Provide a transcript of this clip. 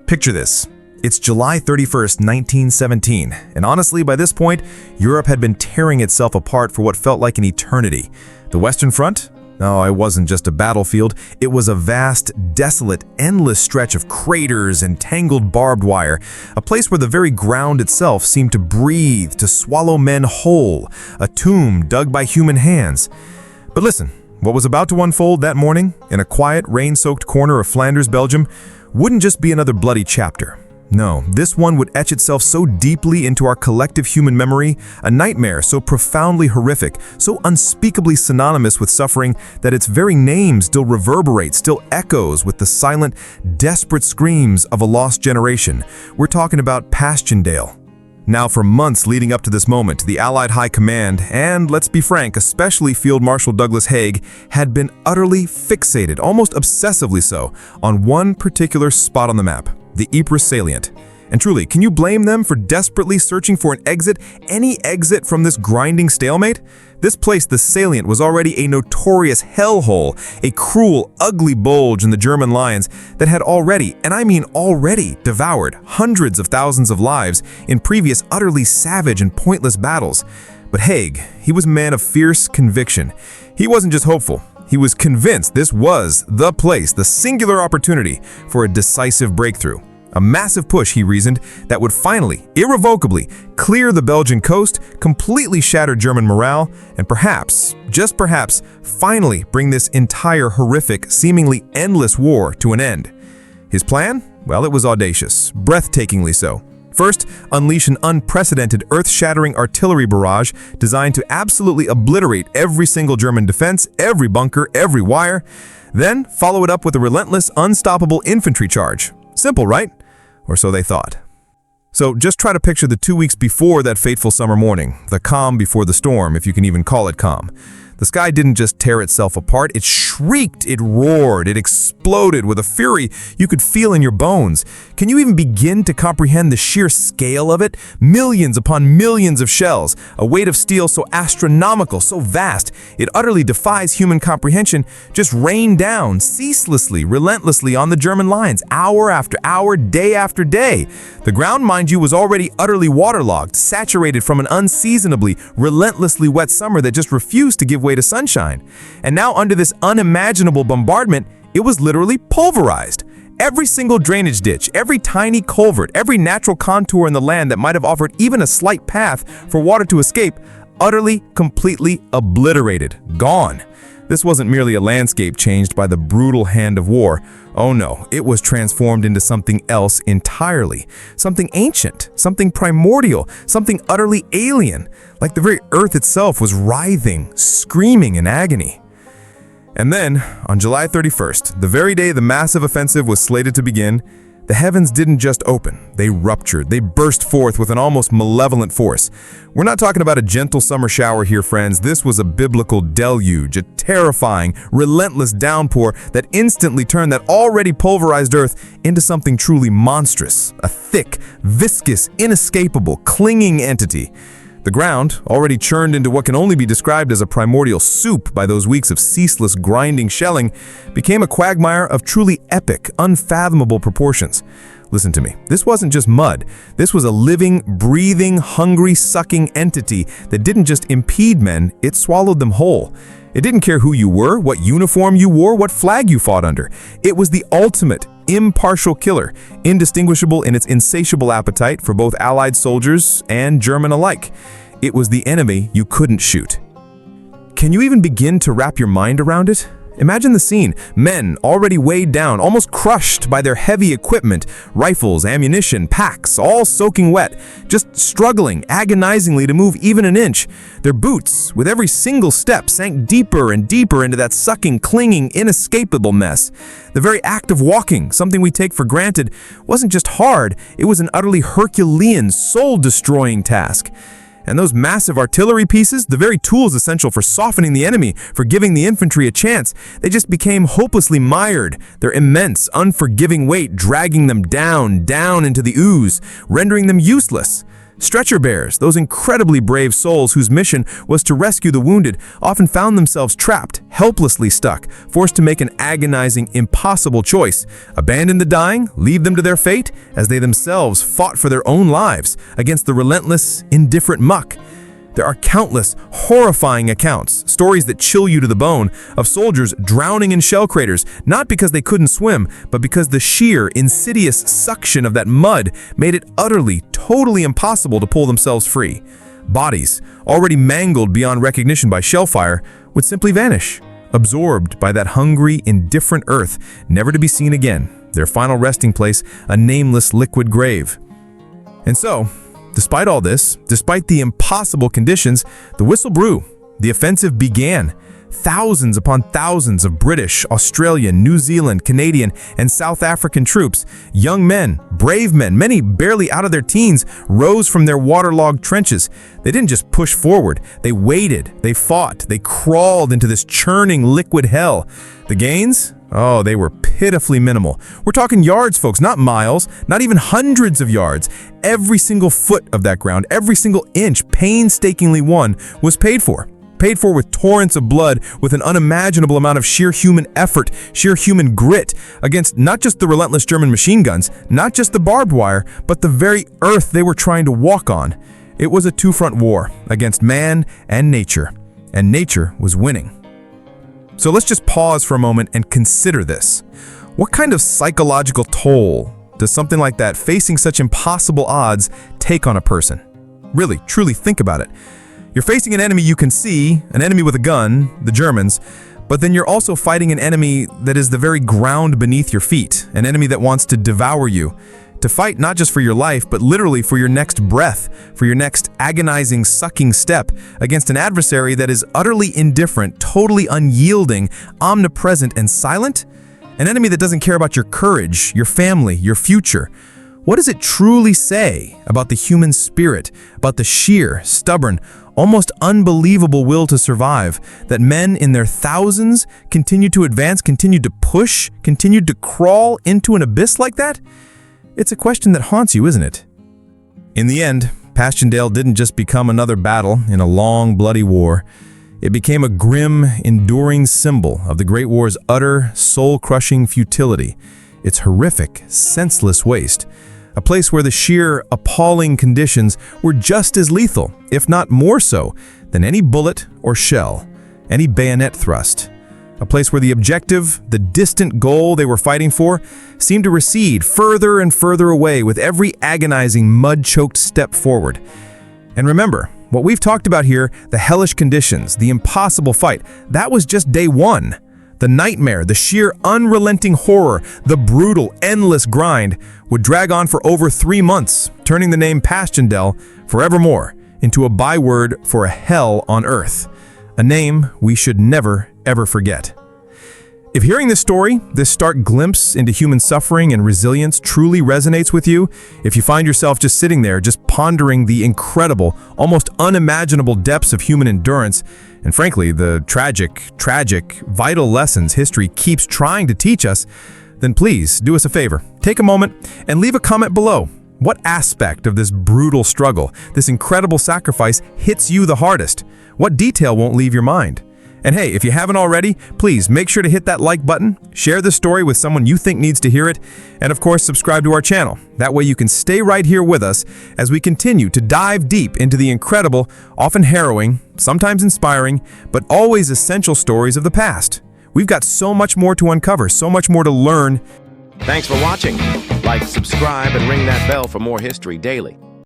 Picture this. It's July 31st, 1917, and honestly, by this point, Europe had been tearing itself apart for what felt like an eternity. The Western Front? No, it wasn't just a battlefield. It was a vast, desolate, endless stretch of craters and tangled barbed wire, a place where the very ground itself seemed to breathe, to swallow men whole, a tomb dug by human hands. But listen, what was about to unfold that morning, in a quiet, rain-soaked corner of Flanders, Belgium, wouldn't just be another bloody chapter. No, this one would etch itself so deeply into our collective human memory, a nightmare so profoundly horrific, so unspeakably synonymous with suffering that its very name still reverberates, still echoes with the silent, desperate screams of a lost generation. We're talking about Passchendaele. Now, for months leading up to this moment, the Allied High Command, and let's be frank, especially Field Marshal Douglas Haig, had been utterly fixated, almost obsessively so, on one particular spot on the map. The Ypres Salient. And truly, can you blame them for desperately searching for an exit, any exit from this grinding stalemate? This place, the Salient, was already a notorious hellhole, a cruel, ugly bulge in the German lines that had already, and I mean already, devoured hundreds of thousands of lives in previous utterly savage and pointless battles. But Haig, he was a man of fierce conviction. He wasn't just hopeful. He was convinced this was the place, the singular opportunity for a decisive breakthrough. A massive push, he reasoned, that would finally, irrevocably, clear the Belgian coast, completely shatter German morale, and perhaps, just perhaps, finally bring this entire horrific, seemingly endless war to an end. His plan? Well, it was audacious, breathtakingly so. First, unleash an unprecedented, earth-shattering artillery barrage designed to absolutely obliterate every single German defense, every bunker, every wire. Then, follow it up with a relentless, unstoppable infantry charge. Simple, right? Or so they thought. So just try to picture the 2 weeks before that fateful summer morning, the calm before the storm, if you can even call it calm. The sky didn't just tear itself apart, it shrieked, it roared, it exploded with a fury you could feel in your bones. Can you even begin to comprehend the sheer scale of it? Millions upon millions of shells, a weight of steel so astronomical, so vast, it utterly defies human comprehension, just rained down ceaselessly, relentlessly on the German lines, hour after hour, day after day. The ground, mind you, was already utterly waterlogged, saturated from an unseasonably, relentlessly wet summer that just refused to give way to sunshine. And now under this unimaginable bombardment, it was literally pulverized. Every single drainage ditch, every tiny culvert, every natural contour in the land that might have offered even a slight path for water to escape, utterly, completely obliterated, gone. This wasn't merely a landscape changed by the brutal hand of war. Oh no, it was transformed into something else entirely. Something ancient, something primordial, something utterly alien. Like the very earth itself was writhing, screaming in agony. And then, on July 31st, the very day the massive offensive was slated to begin, the heavens didn't just open, they ruptured, they burst forth with an almost malevolent force. We're not talking about a gentle summer shower here, friends. This was a biblical deluge, a terrifying, relentless downpour that instantly turned that already pulverized earth into something truly monstrous, a thick, viscous, inescapable, clinging entity. The ground, already churned into what can only be described as a primordial soup by those weeks of ceaseless grinding shelling, became a quagmire of truly epic, unfathomable proportions. Listen to me, this wasn't just mud. This was a living, breathing, hungry, sucking entity that didn't just impede men, it swallowed them whole. It didn't care who you were, what uniform you wore, what flag you fought under. It was the ultimate, impartial killer, indistinguishable in its insatiable appetite for both Allied soldiers and German alike. It was the enemy you couldn't shoot. Can you even begin to wrap your mind around it? Imagine the scene, men already weighed down, almost crushed by their heavy equipment, rifles, ammunition, packs, all soaking wet, just struggling agonizingly to move even an inch. Their boots, with every single step, sank deeper and deeper into that sucking, clinging, inescapable mess. The very act of walking, something we take for granted, wasn't just hard, it was an utterly Herculean, soul-destroying task. And those massive artillery pieces, the very tools essential for softening the enemy, for giving the infantry a chance, they just became hopelessly mired, their immense, unforgiving weight dragging them down into the ooze, rendering them useless. Stretcher bearers, those incredibly brave souls whose mission was to rescue the wounded, often found themselves trapped, helplessly stuck, forced to make an agonizing, impossible choice. Abandon the dying, leave them to their fate, as they themselves fought for their own lives against the relentless, indifferent muck. There are countless, horrifying accounts, stories that chill you to the bone, of soldiers drowning in shell craters, not because they couldn't swim, but because the sheer, insidious suction of that mud made it utterly, totally impossible to pull themselves free. Bodies, already mangled beyond recognition by shellfire, would simply vanish, absorbed by that hungry, indifferent earth, never to be seen again, their final resting place a nameless liquid grave. And so, despite all this, despite the impossible conditions, the whistle blew. The offensive began. Thousands upon thousands of British, Australian, New Zealand, Canadian, and South African troops, young men, brave men, many barely out of their teens, rose from their waterlogged trenches. They didn't just push forward. They waited, they fought, they crawled into this churning liquid hell. The gains? Oh, they were pitifully minimal. We're talking yards, folks, not miles, not even hundreds of yards. Every single foot of that ground, every single inch painstakingly won was paid for. Paid for with torrents of blood, with an unimaginable amount of sheer human effort, sheer human grit, against not just the relentless German machine guns, not just the barbed wire, but the very earth they were trying to walk on. It was a two-front war against man and nature was winning. So let's just pause for a moment and consider this. What kind of psychological toll does something like that, facing such impossible odds, take on a person? Really, truly think about it. You're facing an enemy you can see, an enemy with a gun, the Germans, but then you're also fighting an enemy that is the very ground beneath your feet, an enemy that wants to devour you, to fight not just for your life, but literally for your next breath, for your next agonizing, sucking step, against an adversary that is utterly indifferent, totally unyielding, omnipresent, and silent? An enemy that doesn't care about your courage, your family, your future. What does it truly say about the human spirit, about the sheer, stubborn, almost unbelievable will to survive, that men in their thousands continued to advance, continued to push, continued to crawl into an abyss like that? It's a question that haunts you, isn't it? In the end, Passchendaele didn't just become another battle in a long, bloody war. It became a grim, enduring symbol of the Great War's utter, soul-crushing futility, its horrific, senseless waste. A place where the sheer, appalling conditions were just as lethal, if not more so, than any bullet or shell, any bayonet thrust. A place where the objective, the distant goal they were fighting for, seemed to recede further and further away with every agonizing, mud-choked step forward. And remember, what we've talked about here, the hellish conditions, the impossible fight, that was just day one. The nightmare, the sheer unrelenting horror, the brutal, endless grind would drag on for over 3 months, turning the name Passchendaele forevermore into a byword for a hell on earth. A name we should never, ever forget. If hearing this story, this stark glimpse into human suffering and resilience truly resonates with you, if you find yourself just sitting there, just pondering the incredible, almost unimaginable depths of human endurance, and frankly, the tragic, vital lessons history keeps trying to teach us, then please do us a favor. Take a moment and leave a comment below. What aspect of this brutal struggle, this incredible sacrifice, hits you the hardest? What detail won't leave your mind? And hey, if you haven't already, please make sure to hit that like button, share this story with someone you think needs to hear it, and of course, subscribe to our channel. That way you can stay right here with us as we continue to dive deep into the incredible, often harrowing, sometimes inspiring, but always essential stories of the past. We've got so much more to uncover, so much more to learn. Thanks for watching. Like, subscribe, and ring that bell for more history daily.